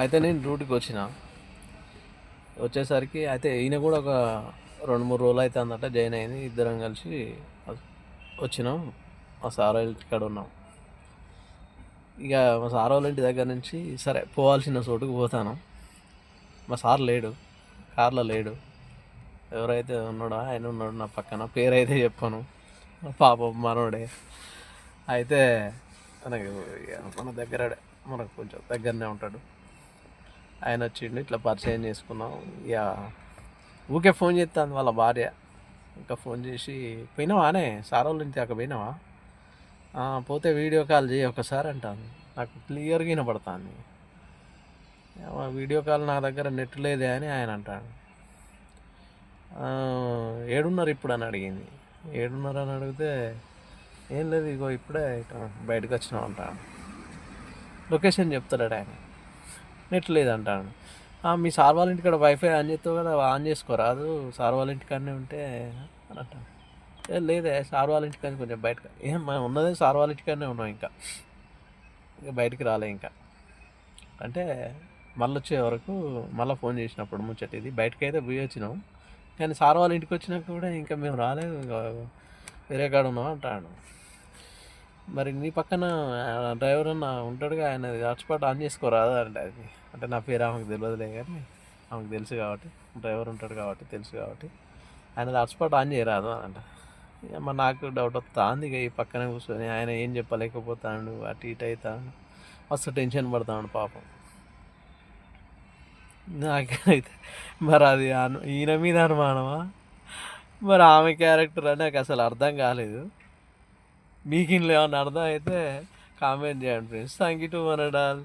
అయితే నేను డ్యూటీకి వచ్చేసరికి అయితే ఈయన కూడా ఒక 2-3 రోజులు అయితే అందట జాయిన్ అయింది. ఇద్దరం కలిసి వచ్చినాం. మా సార్ వాళ్ళ ఇంటికాడ ఉన్నాం. ఇక మా సార్ వాళ్ళ ఇంటి దగ్గర నుంచి సరే పోవాల్సిన చోటుకు పోతాను. మా సార్ లేడు, కార్లో లేడు. ఎవరైతే ఉన్నాడో ఆయన ఉన్నాడు నా పక్కన. పేరైతే చెప్పాను, పాపం మనోడే. అయితే మనకు మన దగ్గర మనకు కొంచెం దగ్గరనే ఉంటాడు. ఆయన వచ్చిండు, ఇట్లా పరిచయం చేసుకున్నాం. ఇక ఊకే ఫోన్ చేస్తాను వాళ్ళ భార్య. ఇంకా ఫోన్ చేసి పోయినావానే సార్ వాళ్ళ ఇంటి దాకా పోయినావా, పోతే వీడియో కాల్ చేయి ఒకసారి అంటాను. నాకు క్లియర్గా వినపడతాను. వీడియో కాల్ నా దగ్గర నెట్ లేదే అని ఆయన అంటాడు. ఏడున్నారు ఇప్పుడు అని అడిగింది. ఏడున్నారు అని అడిగితే ఏం లేదు, ఇగో ఇప్పుడే బయటకు వచ్చినాం అంటాను. లొకేషన్ చెప్తాడు ఆయన. నెట్ లేదంటాను. మీ సార్ వాళ్ళ ఇంటికాడ వైఫై ఆన్ చేస్తావు కదా, ఆన్ చేసుకోరాదు, సార్ వాళ్ళ ఇంటికాడనే ఉంటే అని అంటాను. లేదే సార్ వాళ్ళ ఇంటికాడ కొంచెం బయటకు ఏం మనం ఉన్నదే సార్ వాళ్ళ ఇంటికాడనే ఉన్నాం, ఇంకా బయటికి రాలే ఇంకా అంటే మళ్ళీ వచ్చే వరకు మళ్ళీ ఫోన్ చేసినప్పుడు ముచ్చట ఇది. బయటకు అయితే పోయి వచ్చినాం, కానీ సార్ వాళ్ళ ఇంటికి వచ్చినాక కూడా ఇంకా మేము రాలేదు, వేరే కాడ ఉన్నాం అంటాడు. మరి నీ పక్కన డ్రైవర్ అన్న ఉంటాడుగా, ఆయన హాట్స్పాట్ ఆన్ చేసుకోరాదు అంటే అది అంటే నా పేరు ఆమెకు తెలియదులే, కానీ ఆమెకు తెలుసు కాబట్టి, డ్రైవర్ ఉంటాడు కాబట్టి తెలుసు కాబట్టి ఆయన హాట్స్పాట్ ఆన్ చేయరాదు అని అంట. మరి నాకు డౌట్ వస్తుంది. ఇక ఈ పక్కన కూర్చొని ఆయన ఏం చెప్పలేకపోతాడు, అటు ఇటు అవుతాడు, మస్తు టెన్షన్ పడతాడు పాపం. నాకైతే మరి అది ఈయన మీద అనుమానమా, మరి ఆమె క్యారెక్టర్ అని నాకు అసలు అర్థం కాలేదు. మీకు ఇంట్లో ఏమన్నా అర్థం అయితే కామెంట్ చేయండి friends. Thank you to one and all.